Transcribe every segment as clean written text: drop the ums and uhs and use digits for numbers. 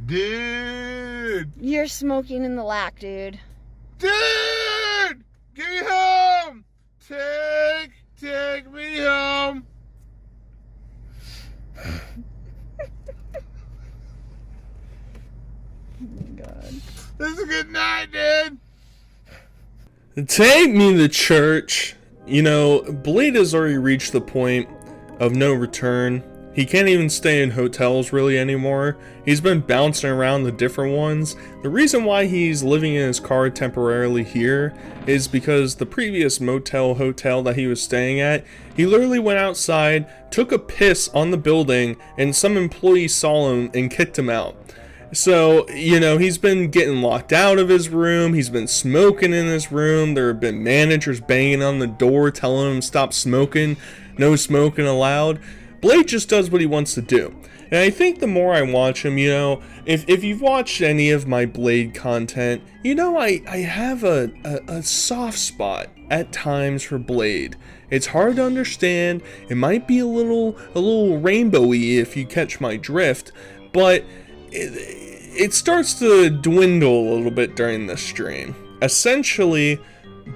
Dude! You're smoking in the lack, dude. Dude! Get me home! Take me home! Oh my god. This is a good night, dude! Take me to church. You know, Blade has already reached the point of no return. He can't even stay in hotels really anymore. He's been bouncing around the different ones. The reason why he's living in his car temporarily here is because the previous hotel that he was staying at, he literally went outside, took a piss on the building, and some employee saw him and kicked him out. So, you know, he's been getting locked out of his room. He's been smoking in his room. There have been managers banging on the door telling him stop smoking, no smoking allowed. Blade just does what he wants to do. And I think the more I watch him, you know, if you've watched any of my Blade content, you know I have a soft spot at times for Blade. It's hard to understand. It might be a little rainbowy if you catch my drift, but it starts to dwindle a little bit during this stream. Essentially,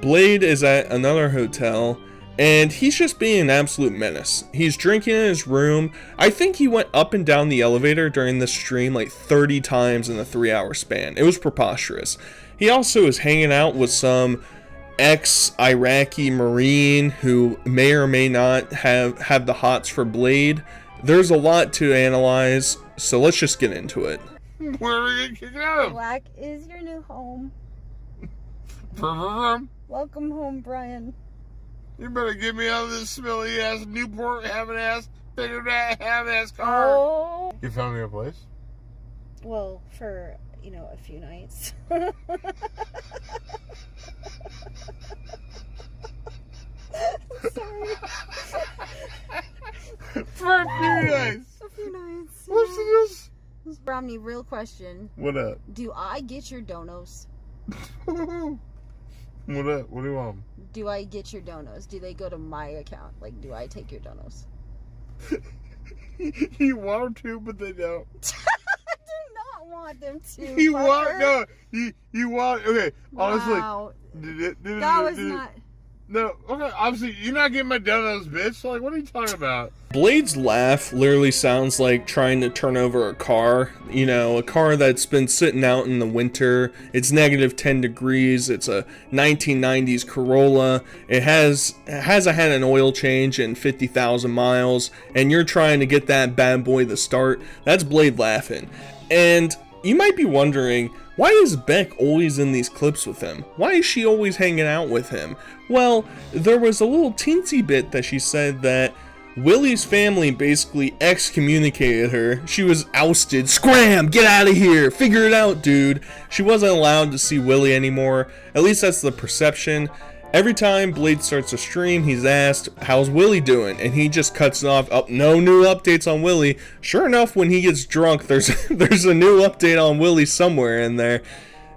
Blade is at another hotel, and he's just being an absolute menace. He's drinking in his room. I think he went up and down the elevator during this stream like 30 times in a 3-hour span. It was preposterous. He also is hanging out with some ex-Iraqi Marine who may or may not have the hots for Blade. There's a lot to analyze, so let's just get into it. Where are we gonna kick it out of? Black is your new home. You Welcome home, Brian. better get me out of this smelly ass Newport having ass, figured out having ass car. Oh. You found me a place? Well, for, you know, a few nights. Sorry. For a few nights. A few nights. What's this? Romney, real question. What up? Do I get your donos? What up? What do you want? Do I get your donos? Do they go to my account? Like, do I take your donos? You want them to, but they don't. I do not want them to. You fucker. want no. You want okay. Honestly, Wow. That was not. No, okay. Obviously, you're not getting my donuts, bitch. So, like, what are you talking about? Blade's laugh literally sounds like trying to turn over a car. You know, a car that's been sitting out in the winter. It's negative 10 degrees. It's a 1990s Corolla. It hasn't had an oil change in 50,000 miles. And you're trying to get that bad boy to start. That's Blade laughing. And you might be wondering, why is Beck always in these clips with him? Why is she always hanging out with him? Well, there was a little teensy bit that she said that Willie's family basically excommunicated her. She was ousted. Scram! Get out of here! Figure it out, dude! She wasn't allowed to see Willie anymore. At least that's the perception. Every time Blade starts a stream, he's asked, how's Willie doing? And he just cuts it off. Oh, no new updates on Willie. Sure enough, when he gets drunk, there's a new update on Willie somewhere in there.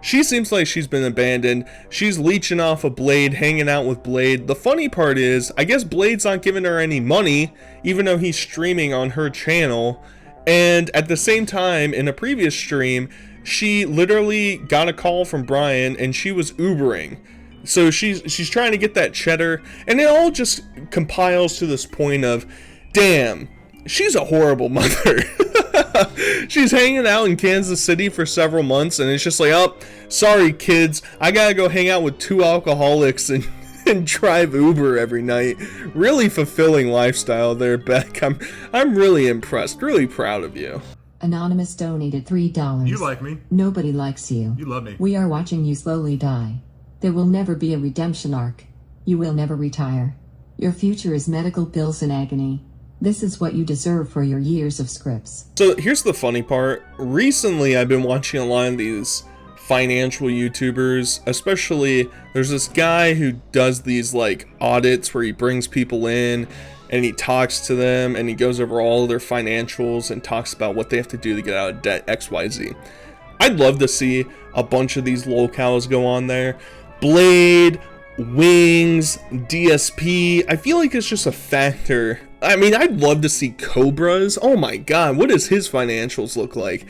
She seems like she's been abandoned. She's leeching off of Blade, hanging out with Blade. The funny part is, I guess Blade's not giving her any money, even though he's streaming on her channel. And at the same time, in a previous stream, she literally got a call from Brian and she was Ubering. So she's trying to get that cheddar, and it all just compiles to this point of, damn, she's a horrible mother. She's hanging out in Kansas City for several months, and it's just like, oh, sorry kids, I gotta go hang out with 2 alcoholics and drive Uber every night. Really fulfilling lifestyle there, Beck. I'm really impressed, really proud of you. Anonymous donated $3. You like me. Nobody likes you. You love me. We are watching you slowly die. There will never be a redemption arc. You will never retire. Your future is medical bills and agony. This is what you deserve for your years of scripts. So here's the funny part. Recently, I've been watching a lot of these financial YouTubers, especially there's this guy who does these like audits where he brings people in and he talks to them and he goes over all of their financials and talks about what they have to do to get out of debt, XYZ. I'd love to see a bunch of these locales go on there. Blade, Wings, DSP, I feel like it's just a factor. I mean, I'd love to see Cobra's. Oh my god, what does his financials look like?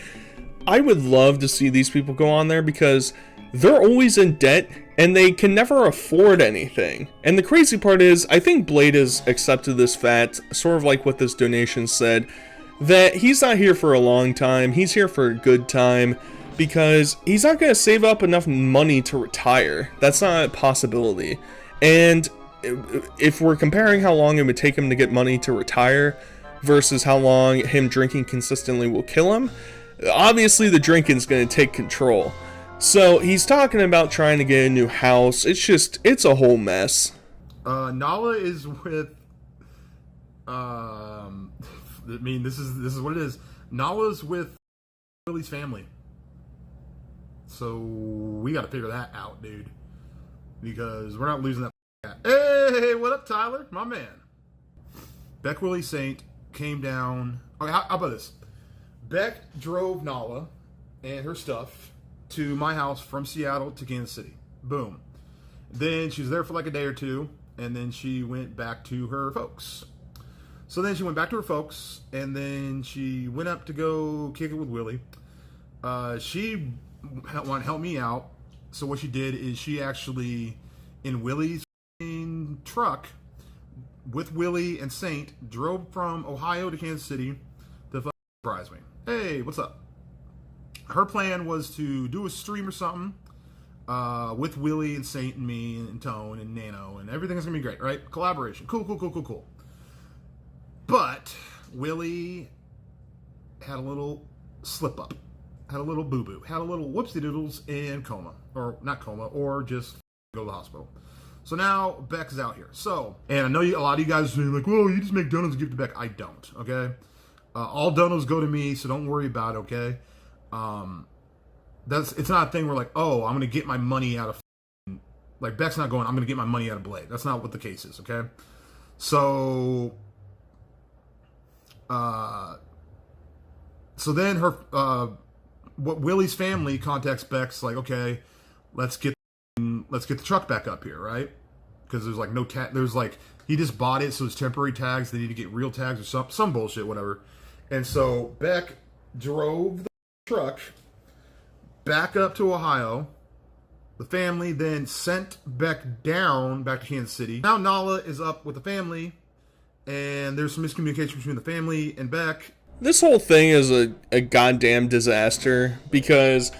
I would love to see these people go on there because they're always in debt and they can never afford anything. And the crazy part is, I think Blade has accepted this fact, sort of like what this donation said, that he's not here for a long time, he's here for a good time, because he's not going to save up enough money to retire. That's not a possibility. And if we're comparing how long it would take him to get money to retire versus how long him drinking consistently will kill him, obviously the drinking's going to take control. So he's talking about trying to get a new house. It's a whole mess. Nala is with I mean, this is what it is. Nala's with Willie's family. So we got to figure that out, dude. Because we're not losing that cat. Hey, what up, Tyler? My man. Beck Willie Saint came down. Okay, how about this? Beck drove Nala and her stuff to my house from Seattle to Kansas City. Boom. Then she was there for like a day or two, and then she went back to her folks. So then she went back to her folks, and then she went up to go kick it with Willie. She wanted to help me out. So what she did is she actually, in Willie's truck, with Willie and Saint, drove from Ohio to Kansas City to surprise me. Hey, what's up? Her plan was to do a stream or something with Willie and Saint and me and Tone and Nano, and everything's gonna be great, right? Collaboration. Cool. But Willie had a little slip up, had a little boo-boo, had a little whoopsie doodles in coma, or not coma, or just go to the hospital. So now Beck's out here. So, and I know a lot of you guys are saying like, "Whoa, you just make donuts and give it to Beck." I don't. Okay, all donuts go to me, so don't worry about it. Okay. It's not a thing where like, oh, I'm gonna get my money out of like Beck's not going, I'm gonna get my money out of Blade. That's not what the case is, okay? So then her what Willie's family contacts Beck's like, okay, let's get the truck back up here, right? Because there's like no there's like he just bought it, so it's temporary tags, they need to get real tags or some bullshit, whatever. And so Beck drove the truck back up to Ohio. The family then sent Beck down back to Kansas City. Now Nala is up with the family, and there's some miscommunication between the family and Beck. This whole thing is a goddamn disaster because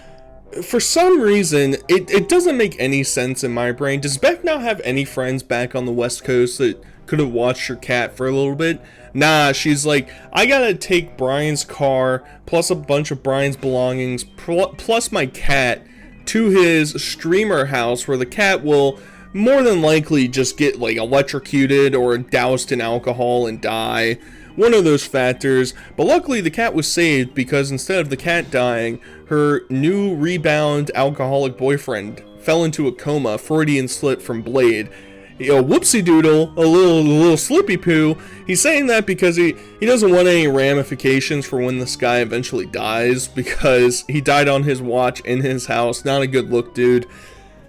for some reason it doesn't make any sense in my brain. Does Beck not have any friends back on the West Coast that could have watched her cat for a little bit? Nah, she's like, I gotta take Brian's car, plus a bunch of Brian's belongings, plus my cat, to his streamer house where the cat will more than likely just get like electrocuted or doused in alcohol and die. One of those factors. But luckily the cat was saved because instead of the cat dying, her new rebound alcoholic boyfriend fell into a coma, Freudian slip from Blade. Whoopsie doodle, a little slippy poo. He's saying that because he doesn't want any ramifications for when this guy eventually dies, because he died on his watch in his house. Not a good look, dude.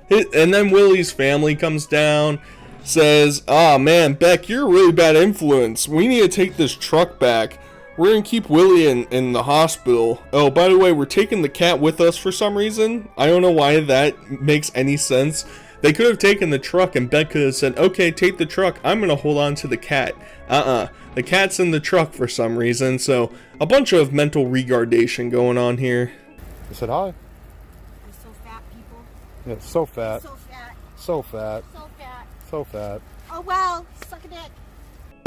And then Willie's family comes down, says, "Ah, man, Beck, you're a really bad influence. We need to take this truck back. We're gonna keep Willie in the hospital. Oh, by the way, we're taking the cat with us for some reason. I don't know why that makes any sense. They could have taken the truck and Beck could have said, okay, take the truck. I'm going to hold on to the cat. The cat's in the truck for some reason. So a bunch of mental retardation going on here. I said hi. You're so fat, people. Yeah, so fat. So fat. So fat. So fat. So fat. Oh, well. Suck a dick.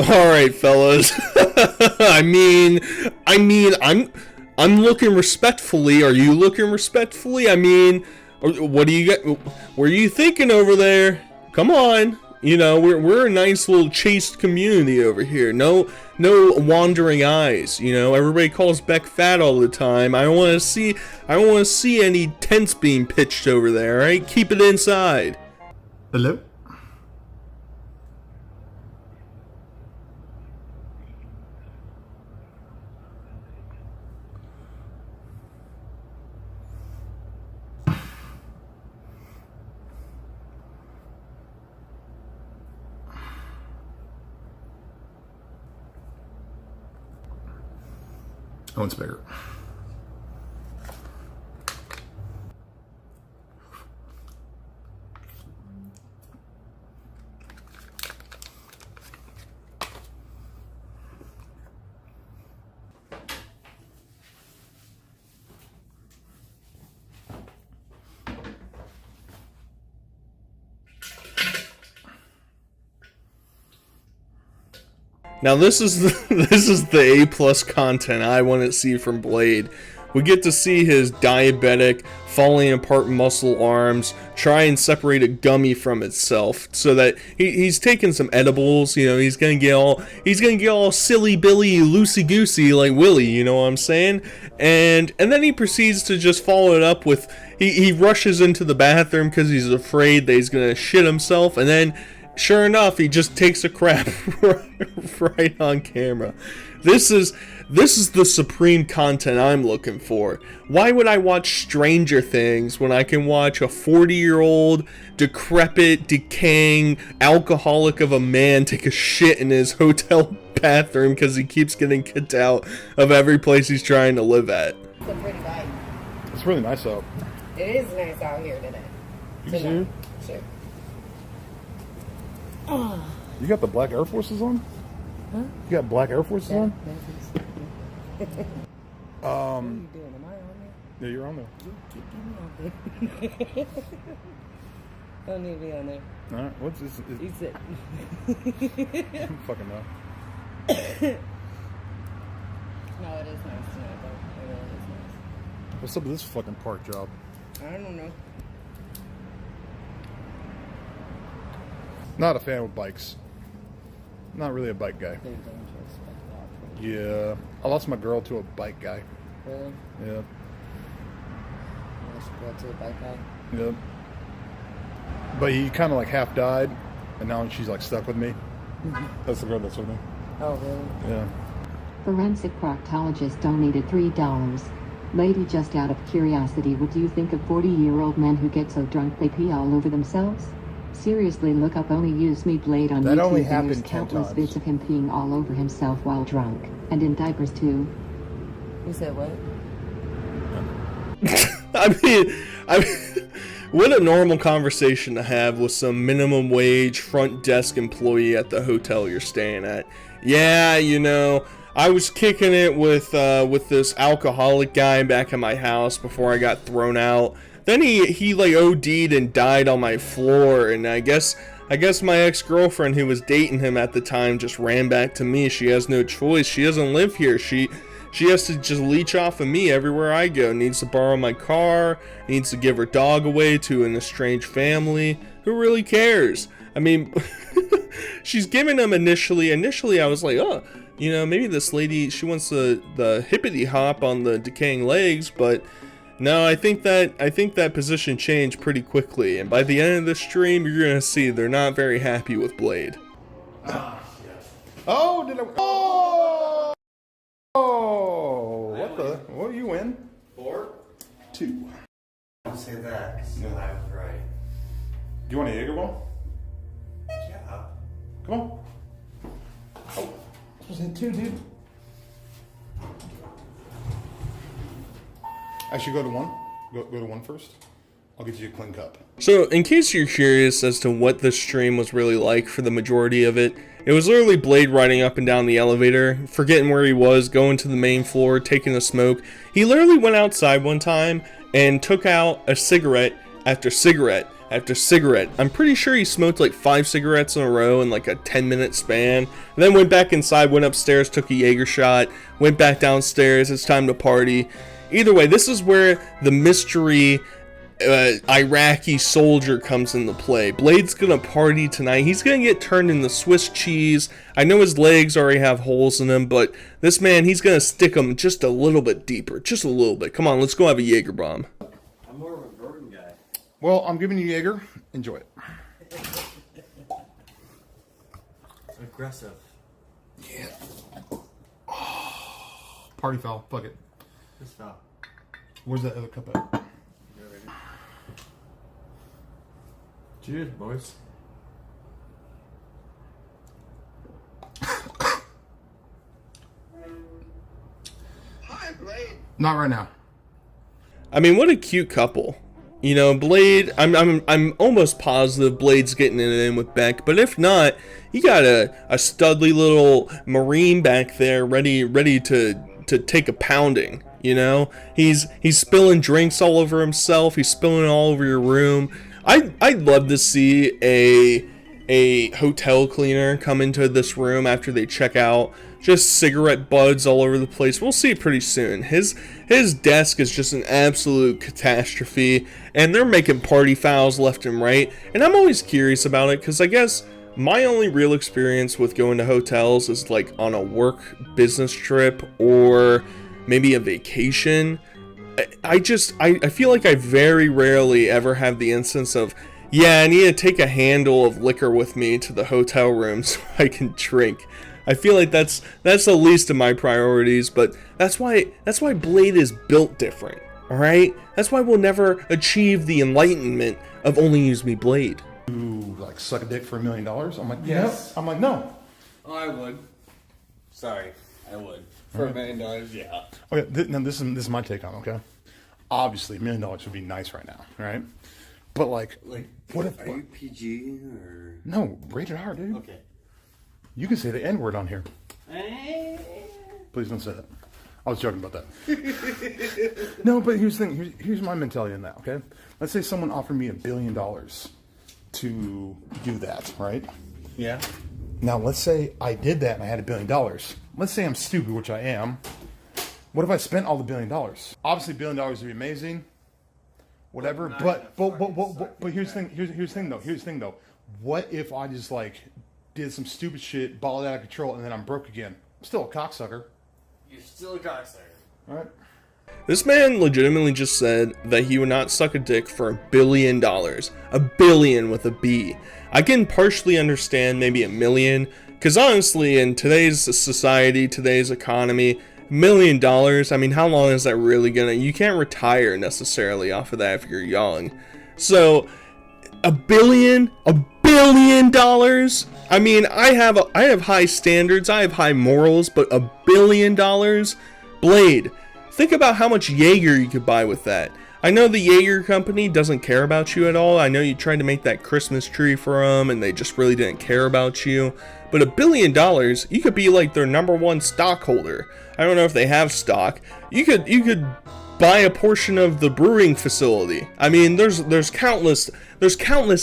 Alright, fellas. I'm looking respectfully. Are you looking respectfully? I mean, what do you get? What are you thinking over there? Come on, you know we're a nice little chaste community over here. No wandering eyes. You know, everybody calls Beck fat all the time. I don't want to see any tents being pitched over there. Right? Keep it inside. Hello? Oh, it's bigger. Now this is the A+ content I want to see from Blade. We get to see his diabetic, falling apart muscle arms try and separate a gummy from itself, so that he's taking some edibles. You know, he's gonna get all silly Billy, loosey goosey like Willie. You know what I'm saying? And then he proceeds to just follow it up with he rushes into the bathroom because he's afraid that he's gonna shit himself, and then sure enough, he just takes a crap right on camera. This is the supreme content I'm looking for. Why would I watch Stranger Things when I can watch a 40-year-old, decrepit, decaying, alcoholic of a man take a shit in his hotel bathroom because he keeps getting kicked out of every place he's trying to live at? It's a pretty bike. It's really nice out. It is nice out here today. You see? Sure. You got the black Air Forces on? Huh? You got black Air Forces on? What are you doing? Am I on there? Yeah, you're on there. You keep me on there. Don't need me on there. All right. What's this? You sit. I don't fucking know. No, it is nice tonight, though. It really is nice. What's up with this fucking park job? I don't know. Not a fan of bikes. Not really a bike guy. They're dangerous, but Yeah. I lost my girl to a bike guy. really? Yeah. I should go to a bike guy. Yeah. But he kind of like half died, and now she's like stuck with me. That's the girl that's with me. Oh, really? Yeah. Forensic proctologist donated $3. Lady, just out of curiosity, what do you think of 40-year-old men who get so drunk they pee all over themselves? Seriously, look up OnlyUseMeBlade on That YouTube, only and happened there's 10 countless times. vids of him peeing all over himself while drunk, and in diapers too. You said what? I mean, what a normal conversation to have with some minimum wage front desk employee at the hotel you're staying at. Yeah, you know, I was kicking it with this alcoholic guy back at my house before I got thrown out. Then he like OD'd and died on my floor, and I guess my ex-girlfriend who was dating him at the time just ran back to me. She has no choice. She doesn't live here. She has to just leech off of me everywhere I go. Needs to borrow my car, needs to give her dog away to an estranged family. Who really cares? I mean, she's giving them initially I was like, oh, you know, maybe this lady, she wants the hippity hop on the decaying legs, but no, I think that position changed pretty quickly, and by the end of the stream, you're gonna see they're not very happy with Blade. Oh, did I? Oh! Oh! What the? What are you win? 4? 2. Don't say that, because I was right. Do you want a Jaeger ball? Yeah. Come on. Oh, this was in 2, dude. I should go to 1. Go to 1 first. I'll get you a clean cup. So, in case you're curious as to what this stream was really like for the majority of it, it was literally Blade riding up and down the elevator, forgetting where he was, going to the main floor, taking a smoke. He literally went outside one time and took out a cigarette after cigarette after cigarette. I'm pretty sure he smoked like 5 cigarettes in a row in like a 10-minute span. And then went back inside, went upstairs, took a Jaeger shot, went back downstairs. It's time to party. Either way, this is where the mystery Iraqi soldier comes into play. Blade's gonna party tonight. He's gonna get turned into Swiss cheese. I know his legs already have holes in them, but this man, he's gonna stick them just a little bit deeper. Just a little bit. Come on, let's go have a Jaeger bomb. I'm more of a Gordon guy. Well, I'm giving you Jaeger. Enjoy it. Aggressive. Party foul. Fuck it. Just stop. Where's that other cup at? Cheers, boys. Hi, Blade. Not right now. I mean, what a cute couple. You know, Blade, I'm almost positive Blade's getting it in with Beck, but if not, you got a studly little Marine back there ready to take a pounding. You know, he's spilling drinks all over himself. He's spilling all over your room. I'd love to see a hotel cleaner come into this room after they check out. Just cigarette butts all over the place. We'll see pretty soon. His desk is just an absolute catastrophe, and they're making party fouls left and right. And I'm always curious about it because I guess my only real experience with going to hotels is like on a work business trip or maybe a vacation. I feel like I very rarely ever have the instance of, yeah, I need to take a handle of liquor with me to the hotel room so I can drink. I feel like that's the least of my priorities, but that's why Blade is built different, alright? That's why we'll never achieve the enlightenment of OnlyUseMeBlade. You like suck a dick for $1 million? I'm like, Yes. no. I'm like, no. Oh, I would. Sorry, I would. For $1 million, yeah. Okay, now this is my take on it, okay? Obviously, $1 million would be nice right now, right? But like what if? Are you PG or? No, rated R, dude. Okay. You can say the N word on here. Please don't say that. I was joking about that. No, but here's the thing. Here's my mentality on that, okay? Let's say someone offered me $1 billion to do that, right? Yeah. Now, let's say I did that and I had $1 billion. Let's say I'm stupid, which I am. What if I spent all the $1 billion? Obviously, $1 billion would be amazing. Whatever, but here's the thing. Here's the thing though. What if I just like did some stupid shit, balled out of control, and then I'm broke again? I'm still a cocksucker. You're still a cocksucker. All right. This man legitimately just said that he would not suck a dick for $1 billion. $1 billion with a B. I can partially understand maybe $1 million, because honestly, in today's society, today's economy, $1 million, I mean, how long is that really gonna... You can't retire necessarily off of that if you're young. So, $1 billion? $1 billion? I mean, I have high standards, I have high morals, but $1 billion? Blade, think about how much Jaeger you could buy with that. I know the Jaeger company doesn't care about you at all. I know you tried to make that Christmas tree for them and they just really didn't care about you. But $1 billion, you could be like their _1 stockholder. I don't know if they have stock. You could buy a portion of the brewing facility. I mean, there's countless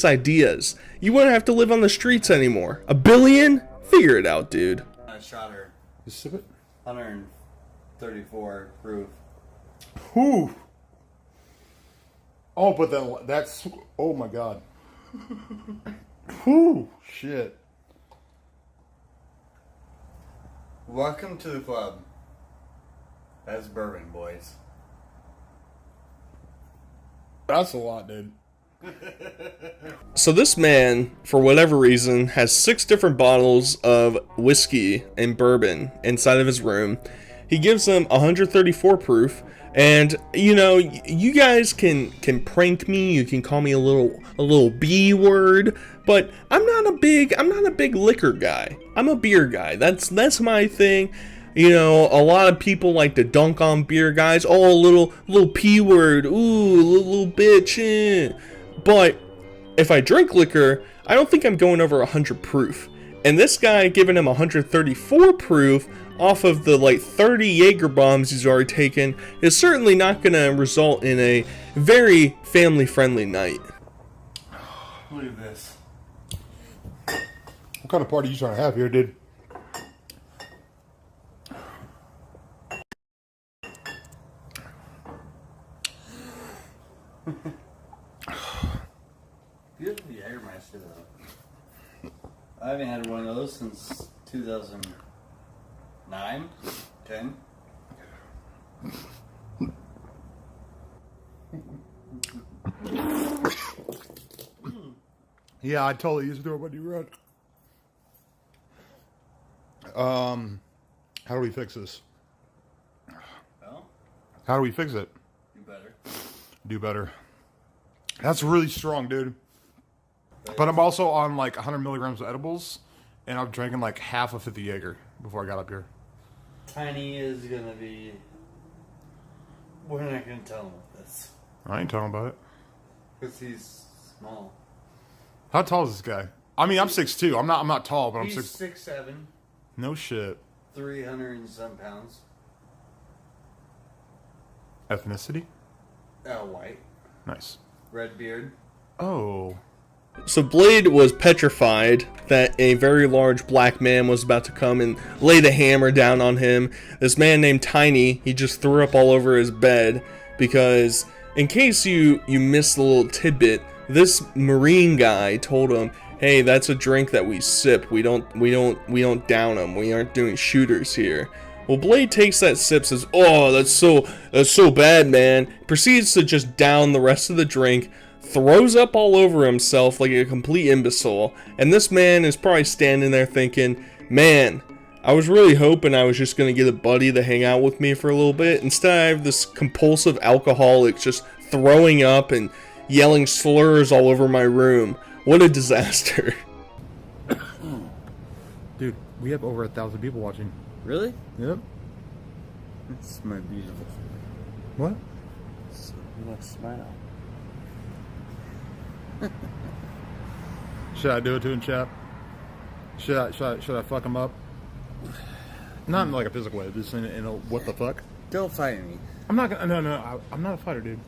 ideas. You wouldn't have to live on the streets anymore. $1 billion? Figure it out, dude. I shot her. Just sip it. 134 proof. Whew. Oh, but then that's... Oh, my God. Whew. Shit. Welcome to the club. That's bourbon, boys. That's a lot, dude. So this man, for whatever reason, has 6 different bottles of whiskey and bourbon inside of his room. He gives them 134 proof. And, you know, you guys can prank me, you can call me a little B word, but I'm not a big liquor guy. I'm a beer guy. That's my thing. You know, a lot of people like to dunk on beer guys. Oh, little P word. Ooh, little bitch. Eh. But if I drink liquor, I don't think I'm going over 100 proof. And this guy giving him 134 proof off of the like 30 Jaeger bombs he's already taken is certainly not going to result in a very family-friendly night. Look at this. What kind of party are you trying to have here, dude? Beautiful Jägermeister, though. I haven't had one of those since 2009, 10. Yeah, I totally used to throw what you wrote. How do we fix this? Well, How do we fix it? do better. Do better. That's really strong, dude. But I'm also on like 100 milligrams of edibles, and I'm drinking like half a 50 Jaeger before I got up here. Tiny is gonna be. We're not gonna tell him this I ain't talking about it. because he's small. How tall is this guy? I mean, I'm 6'2". I'm not tall, but I'm He's 6. 6'7", No shit. 300 and some pounds. Ethnicity? White, Nice. red beard. Oh. So Blade was petrified that a very large black man was about to come and lay the hammer down on him. This man named Tiny, he just threw up all over his bed because, in case you missed the little tidbit, this Marine guy told him, "Hey, that's a drink that we sip. We don't down them. We aren't doing shooters here." Well, Blade takes that sip, says, "Oh, that's so bad, man." Proceeds to just down the rest of the drink, throws up all over himself like a complete imbecile, and this man is probably standing there thinking, "Man, I was really hoping I was just gonna get a buddy to hang out with me for a little bit. Instead, I have this compulsive alcoholic just throwing up and yelling slurs all over my room. What a disaster." Dude, we have over 1,000 people watching. Really? Yep. That's my beautiful. What? So you want to smile? Should I do it to him, chap? Should I fuck him up? Not in like a physical way, just in a what the fuck? Don't fight me. I'm not gonna. No, I'm not a fighter, dude.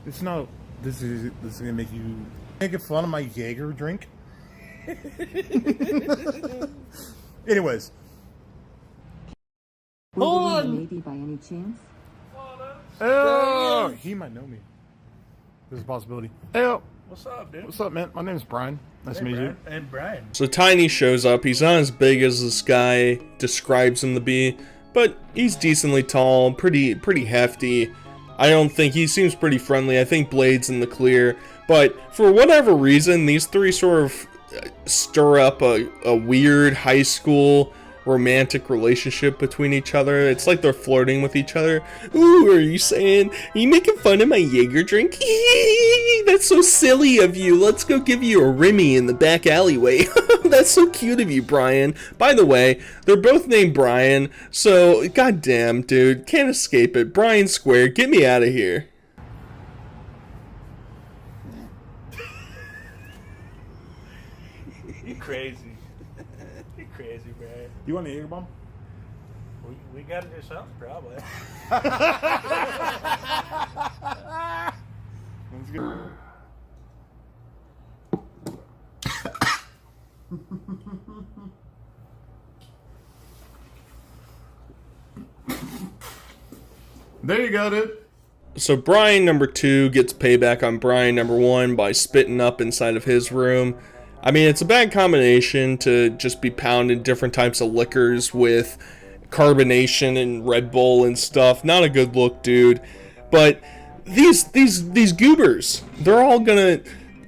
It's not. This is gonna make you making fun of my Jaeger drink. Anyways. Hold on. Maybe by any chance? Oh, he might know me. There's a possibility. Hey, What's up, dude? what's up, man? My name's Brian. Nice to meet you. And Brian. So Tiny shows up. He's not as big as this guy describes him to be, but he's decently tall, pretty hefty. I don't think he seems pretty friendly. I think Blade's in the clear, but for whatever reason, these three sort of stir up a weird high school romantic relationship between each other. It's like they're flirting with each other. "Ooh, are you making fun of my Jaeger drink? That's so silly of you. Let's go give you a Remy in the back alleyway." That's so cute of you, Brian. By the way, they're both named Brian, so goddamn, dude, can't escape it. Brian Square, get me out of here. You crazy. You crazy, Brian. You want a Jaeger bomb? We gotta do something, probably. Let's go. There you go, dude. So Brian number 2 gets payback on Brian number 1 by spitting up inside of his room. I mean, it's a bad combination to just be pounding different types of liquors with carbonation and Red Bull and stuff. Not a good look, dude. But these goobers, they're all gonna,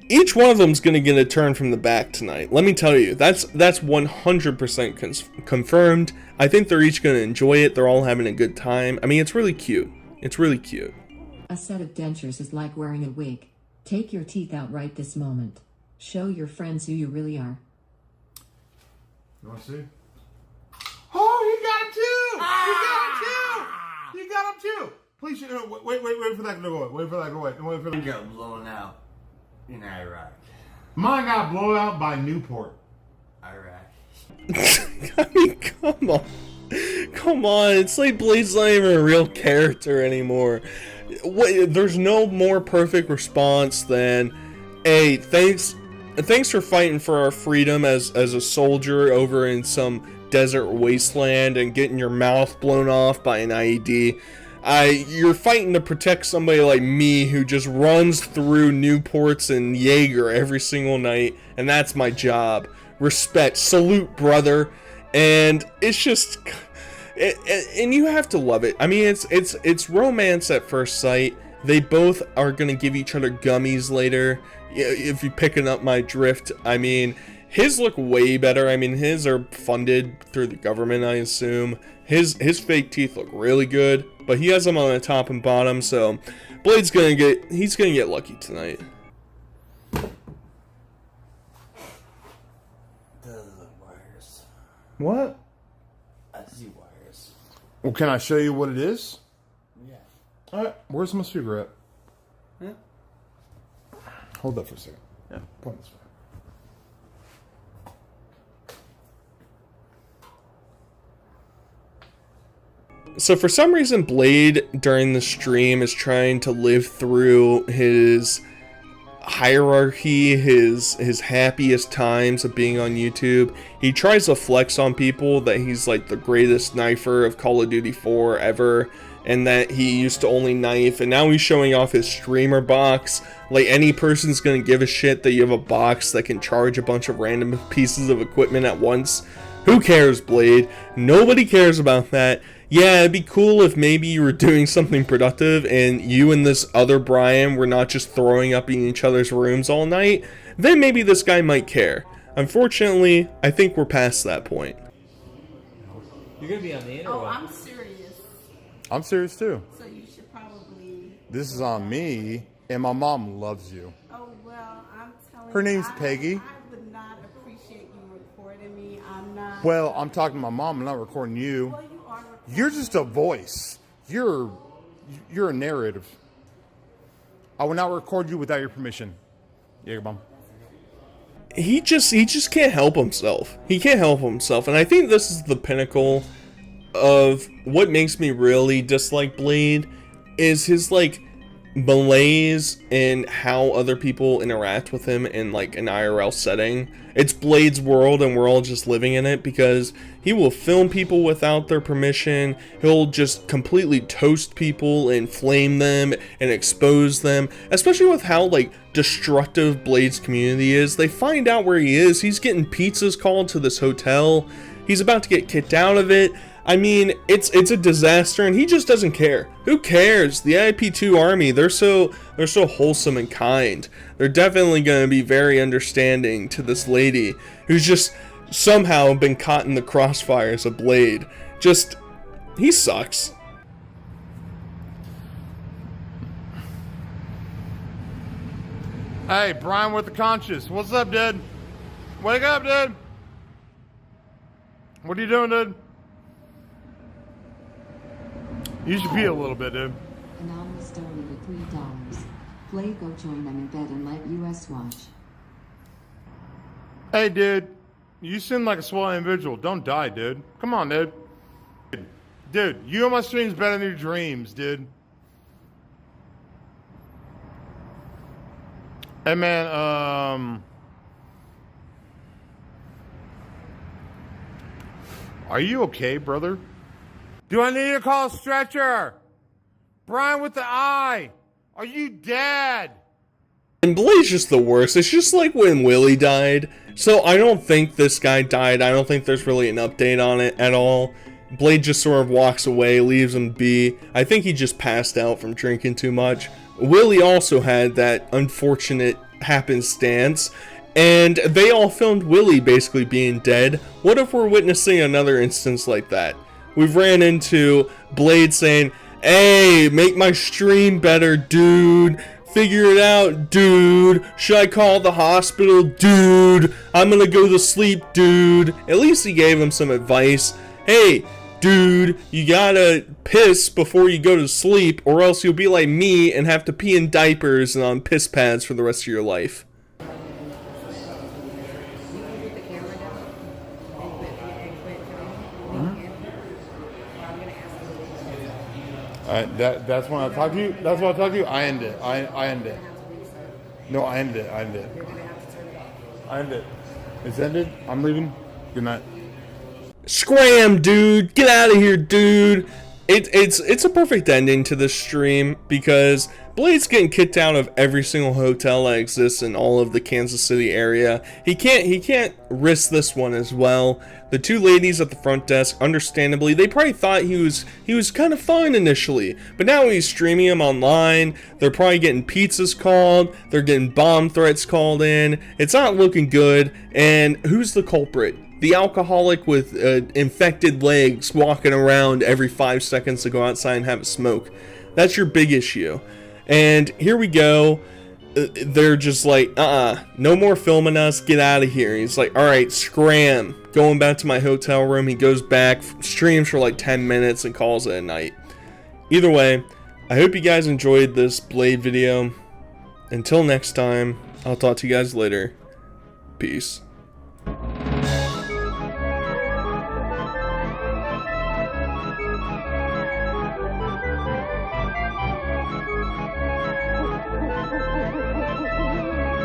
each one of them's gonna get a turn from the back tonight. Let me tell you, that's 100% confirmed. I think they're each gonna enjoy it. They're all having a good time. I mean, it's really cute. It's really cute. A set of dentures is like wearing a wig. Take your teeth out right this moment. Show your friends who you really are. You want to see? Oh, he got him too! He got him too! Please, wait for that to go away. Wait for that to go away. Wait for that. Got blown out in Iraq. Mine got blown out by Newport. Iraq. I mean, come on. Come on, it's like Blade's not even a real character anymore. There's no more perfect response than, "Hey, thanks for fighting for our freedom as a soldier over in some desert wasteland and getting your mouth blown off by an IED. You're fighting to protect somebody like me who just runs through Newports and Jaeger every single night, and that's my job. Respect, salute, brother." And it's just, and you have to love it. I mean, it's romance at first sight. They both are gonna give each other gummies later. If you're picking up my drift, I mean, his look way better. I mean, his are funded through the government, I assume. His fake teeth look really good, but he has them on the top and bottom. So Blade's gonna get lucky tonight. What? I see wires. Well, can I show you what it is? Yeah. Alright, where's my speaker at? Huh? Hold that for a second. Yeah. Point this way. So for some reason, Blade during the stream is trying to live through his hierarchy, his happiest times of being on YouTube. He tries to flex on people that he's like the greatest knifer of Call of Duty 4 ever, and that he used to only knife, and now he's showing off his streamer box. Like, any person's gonna give a shit that you have a box that can charge a bunch of random pieces of equipment at once. Who cares, Blade? Nobody cares about that. Yeah, it'd be cool if maybe you were doing something productive and you and this other Brian were not just throwing up in each other's rooms all night. Then maybe this guy might care. Unfortunately, I think we're past that point. You're gonna be on the internet. Oh, I'm serious. I'm serious too. So you should probably. This is on me, and my mom loves you. Oh well, I'm telling. Her name's you, Peggy. I would not appreciate you recording me. I'm not. Well, I'm talking to my mom. I'm not recording you. Well, you are recording. You're just a voice. You're a narrative. I will not record you without your permission. Yeah, mom. He just can't help himself. He can't help himself, and I think this is the pinnacle of what makes me really dislike Blade, is his like malaise in how other people interact with him in like an IRL setting. It's Blade's world and we're all just living in it, because he will film people without their permission. He'll just completely toast people and flame them and expose them, especially with how like destructive Blade's community is. They find out where he is. He's getting pizzas called to this hotel. He's about to get kicked out of it. I mean, it's a disaster, and he just doesn't care. Who cares? The IP2 army, they're so wholesome and kind. They're definitely going to be very understanding to this lady who's just somehow been caught in the crossfires of Blade. Just, he sucks. Hey, Brian with the conscious. What's up, dude? Wake up, dude. What are you doing, dude? You should pee a little bit, dude. Anonymous donated $3. Play, go join them in bed and let US watch. Hey, dude. You seem like a swell individual. Don't die, dude. Come on, dude. Dude, you on my stream's better than your dreams, dude. Hey, man, are you okay, brother? Do I need to call a stretcher? Brian with the eye. Are you dead? And Blade's just the worst. It's just like when Willie died. So I don't think this guy died. I don't think there's really an update on it at all. Blade just sort of walks away, leaves him be. I think he just passed out from drinking too much. Willie also had that unfortunate happenstance, and they all filmed Willie basically being dead. What if we're witnessing another instance like that? We've ran into Blade saying, "Hey, make my stream better, dude. Figure it out, dude. Should I call the hospital, dude? I'm gonna go to sleep, dude." At least he gave him some advice. Hey, dude, you gotta piss before you go to sleep, or else you'll be like me and have to pee in diapers and on piss pads for the rest of your life. That's when I talk to you. That's when I talk to you. I end it. I end it. No, I end it. I end it. I end it. It's ended. I'm leaving. Good night. Scram, dude! Get out of here, dude! It's a perfect ending to this stream, because Blade's getting kicked out of every single hotel that exists in all of the Kansas City area. He can't risk this one as well. The two ladies at the front desk, understandably, they probably thought he was kind of fine initially, but now he's streaming him online. They're probably getting pizzas called. They're getting bomb threats called in. It's not looking good. And who's the culprit? The alcoholic with infected legs walking around every 5 seconds to go outside and have a smoke. That's your big issue. And here we go. They're just like, no more filming us, get out of here. He's like, alright, scram. Going back to my hotel room. He goes back, streams for like 10 minutes and calls it a night. Either way, I hope you guys enjoyed this Blade video. Until next time, I'll talk to you guys later. Peace.